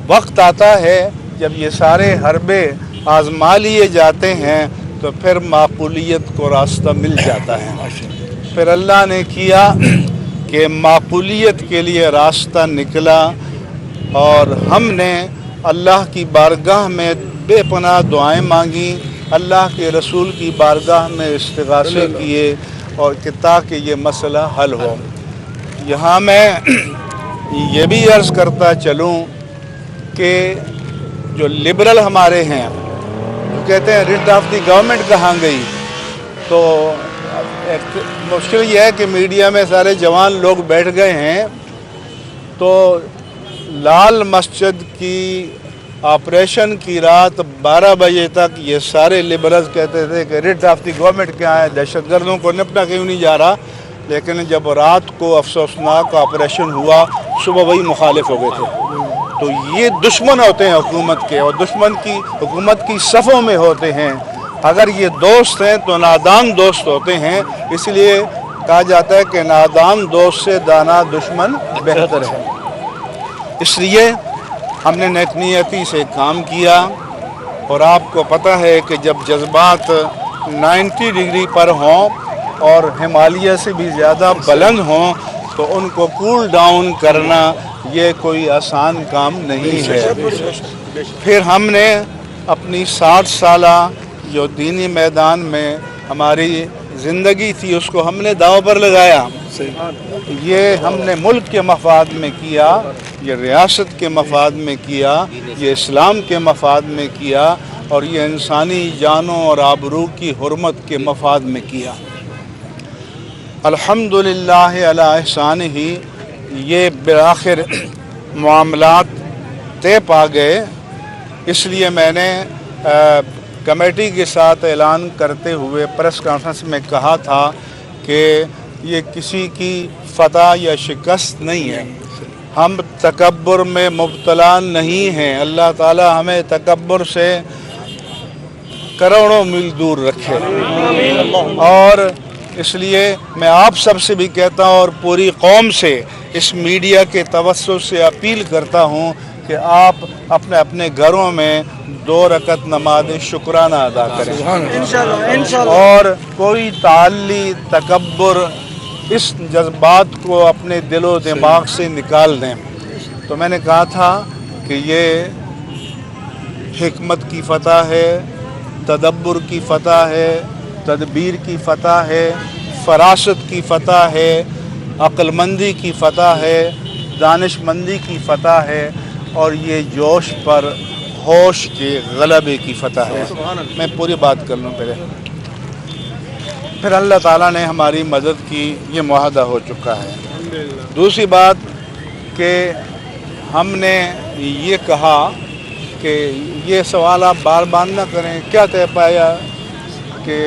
वक्त आता है जब ये सारे हरबे आजमा लिए जाते हैं तो फिर माकूलियत को रास्ता मिल जाता है। फिर अल्लाह ने किया कि माकूलियत के लिए रास्ता निकला और हमने अल्लाह की बारगाह में बेपनाह दुआएं मांगी, अल्लाह के रसूल की बारगाह में इस्तिग़ासे किए और कि ताकि ये मसला हल हो। यहाँ मैं ये भी अर्ज़ करता चलूँ कि जो लिबरल हमारे हैं जो कहते हैं रिट ऑफ द गवर्नमेंट कहाँ गई, तो मुश्किल ये है कि मीडिया में सारे जवान लोग बैठ गए हैं। तो लाल मस्जिद की ऑपरेशन की रात 12 बजे तक ये सारे लिबरल्स कहते थे कि रिट ऑफ द गवर्नमेंट क्या है, दहशतगर्दों को निपटा क्यों नहीं जा रहा। लेकिन जब रात को अफसोसनाक ऑपरेशन हुआ, सुबह वही मुखालिफ हो गए थे। तो ये दुश्मन होते हैं हुकूमत के, और दुश्मन की हुकूमत की सफ़ों में होते हैं। अगर ये दोस्त हैं तो नादान दोस्त होते हैं, इसलिए कहा जाता है कि नादान दोस्त से दाना दुश्मन बेहतर है। इसलिए हमने नेकनीयती से काम किया, और आपको पता है कि जब जज्बात 90 डिग्री पर हों और हिमालय से भी ज़्यादा बुलंद हों तो उनको कूल डाउन करना ये कोई आसान काम नहीं है। फिर हमने अपनी 60 साला जो दीनी मैदान में हमारी ज़िंदगी थी उसको हमने दांव पर लगाया। ये हमने मुल्क के मफाद में किया, ये रियासत के मफाद में किया, ये इस्लाम के मफाद में किया, और ये इंसानी जानों और आबरू की हुर्मत के मफाद में किया। अल्हम्दुलिल्लाह अला एहसानिही ये बिआखिर मामलात तय पा गए। इसलिए मैंने कमेटी के साथ ऐलान करते हुए प्रेस कॉन्फ्रेंस में कहा था कि ये किसी की फतह या शिकस्त नहीं है, हम तकब्बुर में मुब्तला नहीं हैं। अल्लाह ताला हमें तकब्बुर से करोड़ों मील दूर रखे। और इसलिए मैं आप सबसे भी कहता हूँ और पूरी कौम से इस मीडिया के तवज्जुह से अपील करता हूँ कि आप अपने अपने घरों में 2 रकत नमाज शुक्राना अदा करें इंशाअल्लाह। और कोई ताल्ली तकब्बुर इस जज्बात को अपने दिलो दिमाग से निकाल दें। तो मैंने कहा था कि ये हिकमत की फतह है, तदब्बुर की फतह है, तदबीर की फतह है, फरासत की फतह है, अक्लमंदी की फतह है, दानिशमंदी की फतह है, और ये जोश पर होश के गलबे की फतह है। मैं पूरी बात कर लूँ पहले। फिर अल्लाह ताला ने हमारी मदद की, ये मुआहदा हो चुका है। दूसरी बात कि हमने ये कहा कि ये सवाल आप बार बार ना करें, क्या तय पाया कि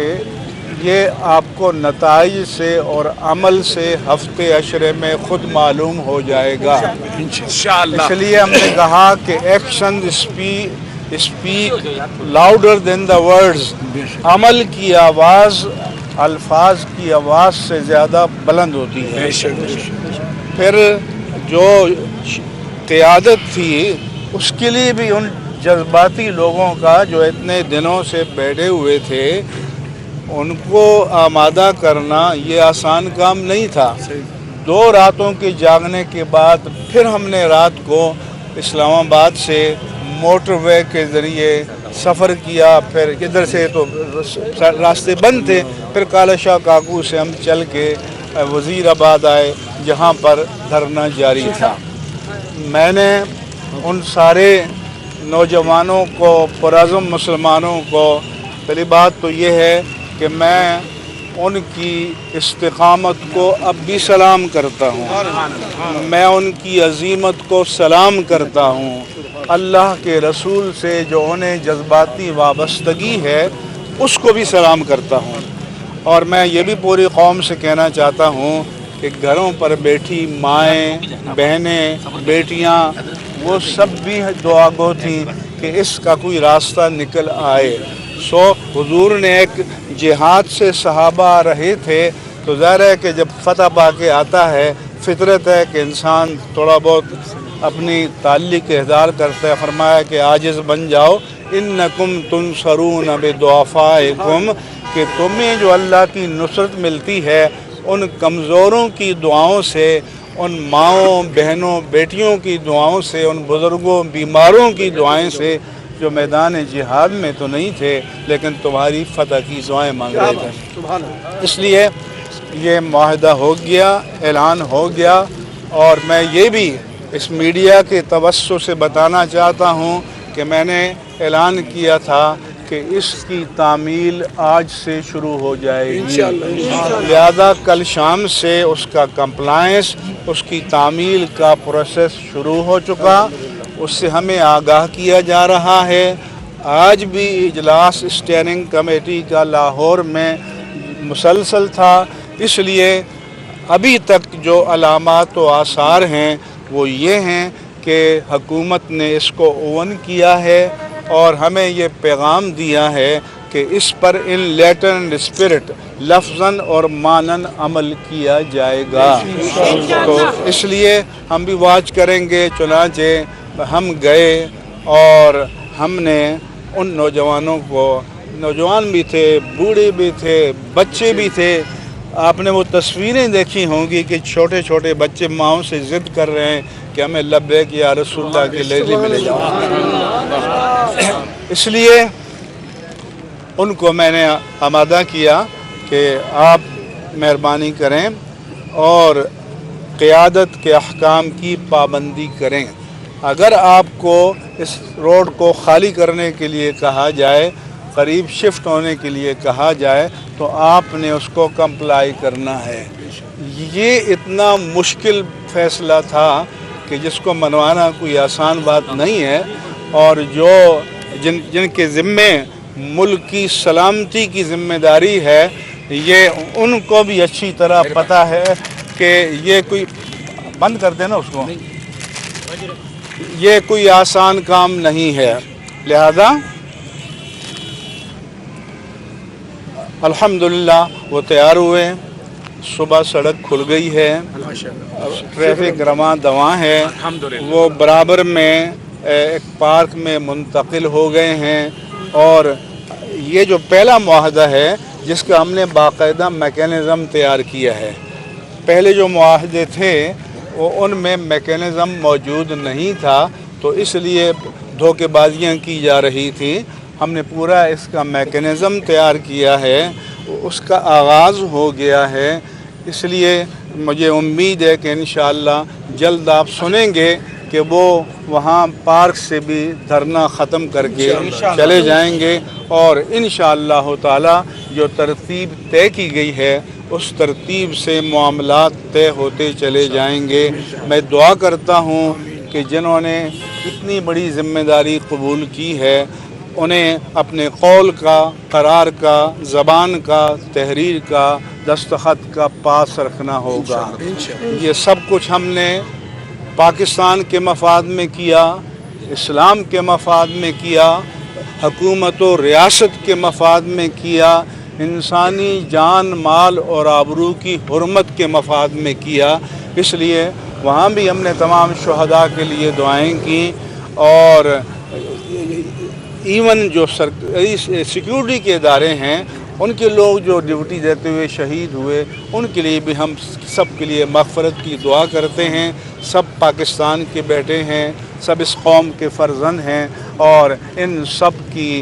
ये आपको नताइज से और अमल से हफ्ते अशरे में ख़ुद मालूम हो जाएगा इंशाअल्लाह। इसलिए हमने कहा कि action speak louder than the words, अमल की आवाज़ अल्फाज की आवाज़ से ज़्यादा बुलंद होती है। फिर जो क़यादत थी उसके लिए भी उन जज्बाती लोगों का जो इतने दिनों से बैठे हुए थे उनको आमादा करना ये आसान काम नहीं था। 2 रातों के जागने के बाद फिर हमने रात को इस्लामाबाद से मोटरवे के ज़रिए सफ़र किया। फिर इधर से तो रास्ते बंद थे, फिर काला शाह काकू से हम चल के वज़ीराबाद आए जहाँ पर धरना जारी था। मैंने उन सारे नौजवानों को, पुरअज़्म मुसलमानों को, पहली बात तो ये है कि मैं उनकी इस्तिक़ामत को अब भी सलाम करता हूँ, मैं उनकी अज़ीमत को सलाम करता हूँ। अल्लाह के रसूल से जो उन्हें जज्बाती वाबस्तगी है उसको भी सलाम करता हूँ। और मैं ये भी पूरी कौम से कहना चाहता हूँ कि घरों पर बैठी माएँ, बहनें, बेटियाँ, वो सब भी दुआ गो थी कि इसका कोई रास्ता निकल आए। हुजूर ने एक जिहाद से सहाबा रहे थे, तो ज़ाहिर है कि जब फतह पा के आता है फितरत है कि इंसान थोड़ा बहुत اپنی تعلق اظہار کرتے ہیں، فرمایا کہ عاجز بن جاؤ، انکم تنصرون بدعفائکم، کہ تمہیں جو اللہ کی نصرت ملتی ہے ان کمزوروں کی دعاؤں سے، ان ماؤں بہنوں بیٹیوں کی دعاؤں سے، ان بزرگوں بیماروں کی دعائیں سے جو میدان جہاد میں تو نہیں تھے لیکن تمہاری فتح کی دعائیں مانگ رہے تھے۔ اس لیے یہ معاہدہ ہو گیا، اعلان ہو گیا، اور میں یہ بھی اس میڈیا کے توسط سے بتانا چاہتا ہوں کہ میں نے اعلان کیا تھا کہ اس کی تعمیل آج سے شروع ہو جائے گی، لہذا کل شام سے اس کا کمپلائنس، اس کی تعمیل کا پروسیس شروع ہو چکا، اس سے ہمیں آگاہ کیا جا رہا ہے۔ آج بھی اجلاس اسٹیئرنگ کمیٹی کا لاہور میں مسلسل تھا، اس لیے ابھی تک جو علامات و آثار ہیں وہ یہ ہیں کہ حکومت نے اس کو اوون کیا ہے اور ہمیں یہ پیغام دیا ہے کہ اس پر ان لیٹر اینڈ اسپرٹ لفظاً اور معناً عمل کیا جائے گا۔ تو اس لیے ہم بھی واچ کریں گے۔ چنانچہ ہم گئے اور ہم نے ان نوجوانوں کو، نوجوان بھی تھے، بوڑھے بھی تھے، بچے بھی تھے، آپ نے وہ تصویریں دیکھی ہوں گی کہ چھوٹے چھوٹے بچے ماؤں سے ضد کر رہے ہیں کہ ہمیں لبیک یا رسول اللہ کی لیلی میں لے جاؤ۔ اس لیے ان کو میں نے آمادہ کیا کہ آپ مہربانی کریں اور قیادت کے احکام کی پابندی کریں۔ اگر آپ کو اس روڈ کو خالی کرنے کے لیے کہا جائے، قریب شفٹ ہونے کے لیے کہا جائے، تو آپ نے اس کو کمپلائی کرنا ہے۔ یہ اتنا مشکل فیصلہ تھا کہ جس کو منوانا کوئی آسان بات نہیں ہے، اور جو جن کے ذمے ملک کی سلامتی کی ذمہ داری ہے، یہ ان کو بھی اچھی طرح پتہ ہے کہ یہ کوئی بند کر دینا اس کو، یہ کوئی آسان کام نہیں ہے۔ لہذا الحمدللہ وہ تیار ہوئے، صبح سڑک کھل گئی ہے، ٹریفک رواں دواں ہے، وہ برابر میں ایک پارک میں منتقل ہو گئے ہیں، اور یہ جو پہلا معاہدہ ہے جس کا ہم نے باقاعدہ میکینزم تیار کیا ہے۔ پہلے جو معاہدے تھے وہ ان میں میکینزم موجود نہیں تھا، تو اس لیے دھوکے بازیاں کی جا رہی تھی۔ ہم نے پورا اس کا میکینزم تیار کیا ہے، اس کا آغاز ہو گیا ہے۔ اس لیے مجھے امید ہے کہ انشاءاللہ جلد آپ سنیں گے کہ وہ وہاں پارک سے بھی دھرنا ختم کر کے چلے جائیں گے، اور انشاءاللہ تعالی جو ترتیب طے کی گئی ہے اس ترتیب سے معاملات طے ہوتے چلے جائیں گے۔ میں دعا کرتا ہوں کہ جنہوں نے اتنی بڑی ذمہ داری قبول کی ہے انہیں اپنے قول کا، قرار کا، زبان کا، تحریر کا، دستخط کا پاس رکھنا ہوگا۔ یہ سب کچھ ہم نے پاکستان کے مفاد میں کیا، اسلام کے مفاد میں کیا، حکومت و ریاست کے مفاد میں کیا، انسانی جان، مال اور آبرو کی حرمت کے مفاد میں کیا۔ اس لیے وہاں بھی ہم نے تمام شہداء کے لیے دعائیں کی، اور ایون جو سیکیورٹی کے ادارے ہیں ان کے لوگ جو ڈیوٹی دیتے ہوئے شہید ہوئے، ان کے لیے بھی ہم سب کے لیے مغفرت کی دعا کرتے ہیں۔ سب پاکستان کے بیٹے ہیں، سب اس قوم کے فرزند ہیں، اور ان سب کی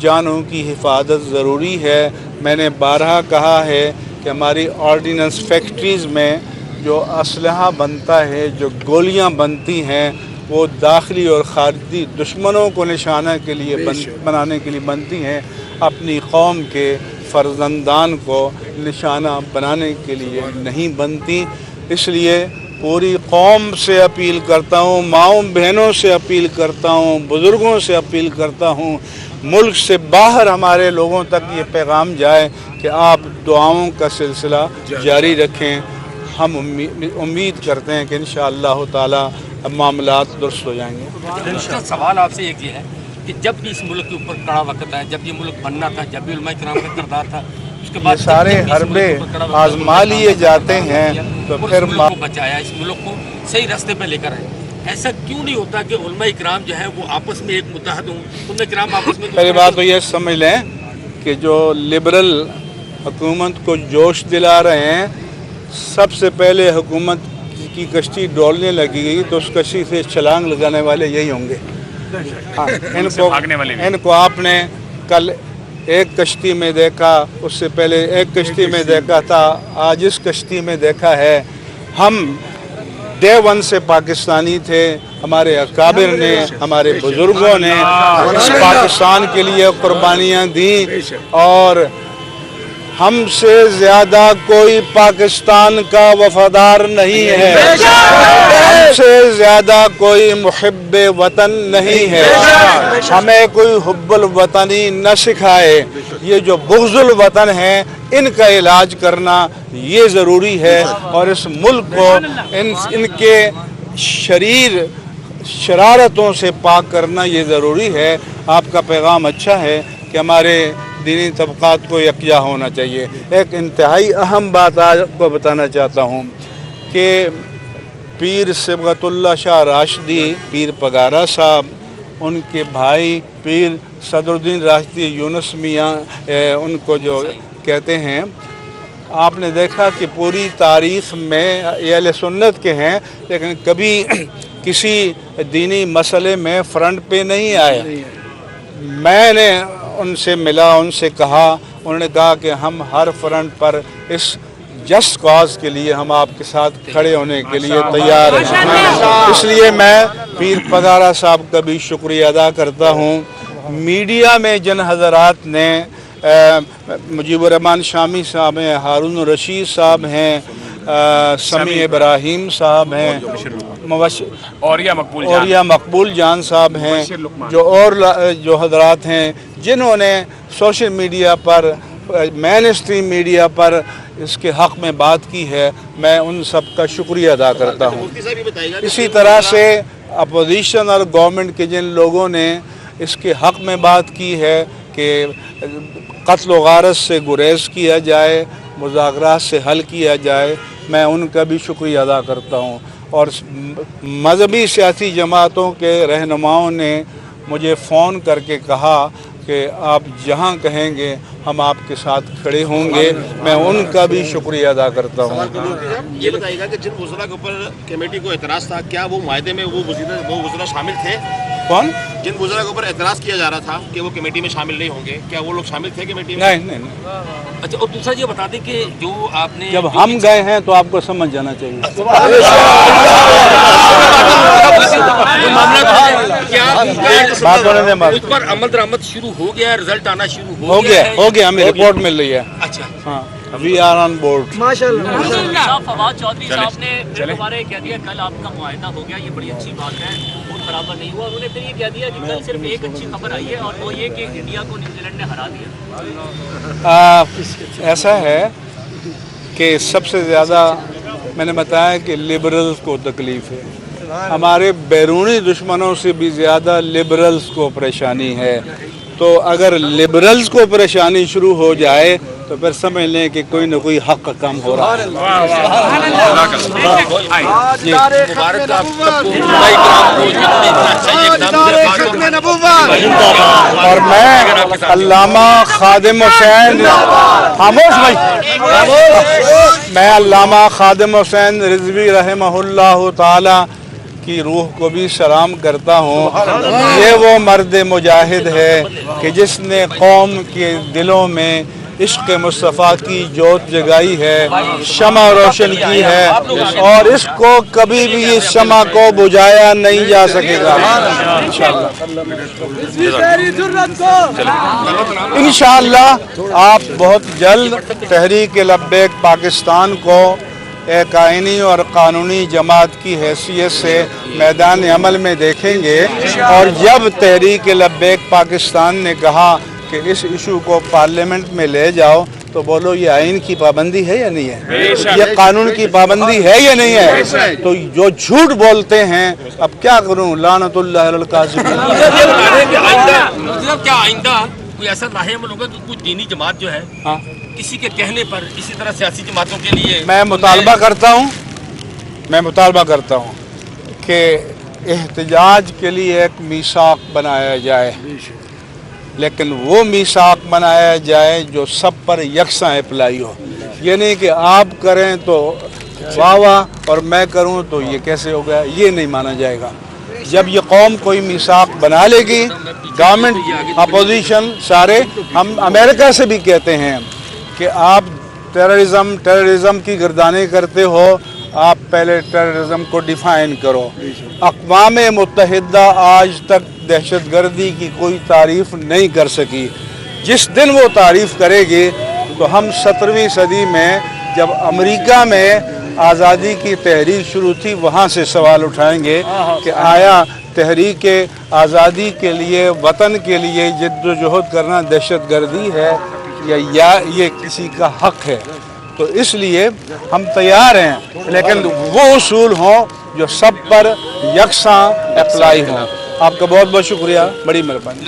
جانوں کی حفاظت ضروری ہے۔ میں نے بارہا کہا ہے کہ ہماری آرڈیننس فیکٹریز میں جو اسلحہ بنتا ہے، جو گولیاں بنتی ہیں، وہ داخلی اور خارجی دشمنوں کو نشانہ کے لیے بنانے کے لیے بنتی ہیں، اپنی قوم کے فرزندان کو نشانہ بنانے کے لیے نہیں بنتی۔ اس لیے پوری قوم سے اپیل کرتا ہوں، ماؤں بہنوں سے اپیل کرتا ہوں، بزرگوں سے اپیل کرتا ہوں، ملک سے باہر ہمارے لوگوں تک یہ پیغام جائے کہ آپ دعاؤں کا سلسلہ جاری رکھیں۔ ہم امید کرتے ہیں کہ انشاءاللہ تعالی معاملات درست ہو جائیں گے۔ سوال آپ سے ایک یہ ہے کہ جب بھی اس ملک کے اوپر کڑا وقت ہے، جب یہ ملک بننا تھا، جب بھی علماء کرام کا کردار تھا، اس کے بعد سارے حربے آزما لیے جاتے ہیں، تو پھر ملک کو بچایا، اس ملک کو صحیح راستے پہ لے کر آئے۔ ऐसा क्यों नहीं होता कि उलमा इकराम जो है वो आपस में एक मुत्तहद हों, उलमा इकराम आपस में? पहली बात तो ये समझ लें कि जो लिबरल हुकूमत को जोश दिला रहे हैं, सबसे पहले हुकूमत की कश्ती डोलने लगेगी तो उस कश्ती से छलांग लगाने वाले यही होंगे। हाँ, इनको आपने कल एक कश्ती में देखा, उससे पहले एक कश्ती में देखा था, आज इस कश्ती में देखा है। हम डे वन से पाकिस्तानी थे, हमारे अकाबिर ने, हमारे बुजुर्गों ने इस पाकिस्तान के लिए कुर्बानियाँ दी और हमसे ज़्यादा कोई पाकिस्तान का वफादार नहीं है, हमसे ज़्यादा कोई मुहिब्बे वतन नहीं है। हमें कोई हुब्बुल वतनी न सिखाए। ये जो बुग़्ज़ुल वतन है इनका इलाज करना ये ज़रूरी है और इस मुल्क को इनके शरारतों से पाक करना ये ज़रूरी है। आपका पैगाम अच्छा है कि हमारे दीनी तबक़ात को यकजा होना चाहिए। एक इंतहाई अहम बात आपको बताना चाहता हूँ कि पीर सिबगतुल्लाह शाह राशिदी, पीर पगारा साहब, उनके भाई पीर सदरुद्दीन राशिदी यूनुस मियाँ उनको जो कहते हैं, आपने देखा कि पूरी तारीख़ में ये अहले सुन्नत के हैं लेकिन कभी किसी दीनी मसले में फ्रंट पे नहीं आए। मैंने उनसे मिला, उनसे कहा, उन्होंने कहा कि हम हर फ्रंट पर इस जस्ट कॉज के लिए हम आपके साथ खड़े होने के लिए तैयार हैं। इसलिए मैं पीर पगारा साहब का भी शुक्रिया अदा करता हूँ। मीडिया में जिन हज़रात ने मुजीबुर रहमान शामी साहब हैं, हारून रशीद साहब हैं, समी इब्राहिम साहब हैं, औरिया मकबूल जान साहब हैं, जो हज़रात हैं जिन्होंने सोशल मीडिया पर, मेन स्ट्रीम मीडिया पर इसके हक़ में बात की है, मैं उन सब का शुक्रिया अदा करता हूँ। इसी तरह से अपोजिशन और गवर्नमेंट के जिन लोगों ने इसके हक़ में बात की है कि क़त्ल व गारत से गुरेज़ किया जाए, मुज़ाकरात से हल किया जाए, मैं उनका भी शुक्रिया अदा करता हूँ। और मज़हबी सियासी जमातों के रहनुमाओं ने मुझे फ़ोन करके कहा कि आप जहाँ कहेंगे हम आपके साथ खड़े होंगे, मैं उनका भी शुक्रिया अदा करता हूँ। ये बताइएगा कि जिन वज़रा के ऊपर कमेटी को एतराज़ था, क्या वो मायदे में वो वज़रा शामिल थे? कौन? जिन वज़रा के ऊपर एतराज़ किया जा रहा था कि वो कमेटी में शामिल नहीं होंगे, क्या वो लोग शामिल थे कमेटी में? नहीं। अच्छा, और दूसरा ये बता दें कि जो आपने जब हम गए हैं तो आपको समझ जाना चाहिए। बात होने में उस पर अमल दरामद शुरू हो गया, रिजल्ट आना शुरू हो गया, हमें रिपोर्ट मिल रही है। अच्छा, हाँ, वी आर ऑन बोर्ड। माशाल्लाह। फवाद चौधरी साहब ने दोबारा कह दिया कल आपका मुआयना हो गया, ये बड़ी अच्छी बात है, खून खराबा नहीं हुआ। उन्होंने फिर ये कह दिया कि कल सिर्फ एक अच्छी खबर आई है और वो ये कि इंडिया को न्यूजीलैंड ने हरा दिया। ऐसा है कि सबसे ज़्यादा मैंने बताया कि लिबरल्स को तकलीफ़ है, हमारे बैरूनी दुश्मनों से भी ज़्यादा लिबरल्स को परेशानी है। तो अगर लिबरल्स को परेशानी शुरू हो जाए तो फिर समझ लें कि कोई ना कोई हक का काम हो रहा है। और मैं अल्लामा खादिम हुसैन, खामोश भाई, मैं अल्लामा खादिम हुसैन रिजवी रहमहुल्लाह ताला की रूह को भी सलाम करता हूँ। ये वो मर्द मुजाहिद है कि जिसने कौम के दिलों में इश्क़ मुस्तफ़ा की जोत जगाई है, शमा रोशन की है और इसको कभी भी इस शमा को बुझाया नहीं जा सकेगा। इंशाअल्लाह आप बहुत जल्द तहरीक लब्बैक पाकिस्तान को एक आइनी और कानूनी जमात की हैसियत से मैदान अमल में देखेंगे। और जब तहरीक लब्बैक पाकिस्तान ने कहा कि इस इशू को पार्लियामेंट में ले जाओ तो बोलो ये आइन की पाबंदी है या नहीं है, ये कानून की पाबंदी है या नहीं है। तो जो झूठ बोलते हैं, अब क्या करूं, लानतुल्लाह अलल काज़िबीन। क्या आइंदा कोई ऐसा लाहेअमल होगा कि कुछ दीनी जमात जो है किसी के कहने पर इसी तरह सियासी जमातों के लिए मैं मुतालबा करता हूँ कि एहतजाज के लिए एक मीसाक बनाया जाए, लेकिन वो मीसाक बनाया जाए जो सब पर यकसा अप्लाई हो। ये नहीं कि आप करें तो वाह वाह और मैं करूं तो ये कैसे हो गया, ये नहीं माना जाएगा। जब ये कौम कोई मीसाक बना लेगी, गवर्नमेंट अपोजिशन सारे, हम अमेरिका से भी कहते हैं कि आप टेररिज्म की गर्दानी करते हो, आप पहले टेररिज्म को डिफाइन करो। अक़वाम मुत्तहिदा आज तक दहशतगर्दी की कोई तारीफ़ नहीं कर सकी। जिस दिन वो तारीफ़ करेगी तो हम 17वीं सदी में जब अमेरिका में आज़ादी की तहरीक शुरू थी, वहाँ से सवाल उठाएंगे कि आया तहरीक आज़ादी के लिए, वतन के लिए जिद्दोजहद करना दहशतगर्दी है या ये किसी का हक़ है। तो इसलिए हम तैयार हैं, लेकिन वो उसूल हों जो सब पर यकसा अप्लाई हों। आपका बहुत बहुत शुक्रिया, बड़ी मेहरबानी।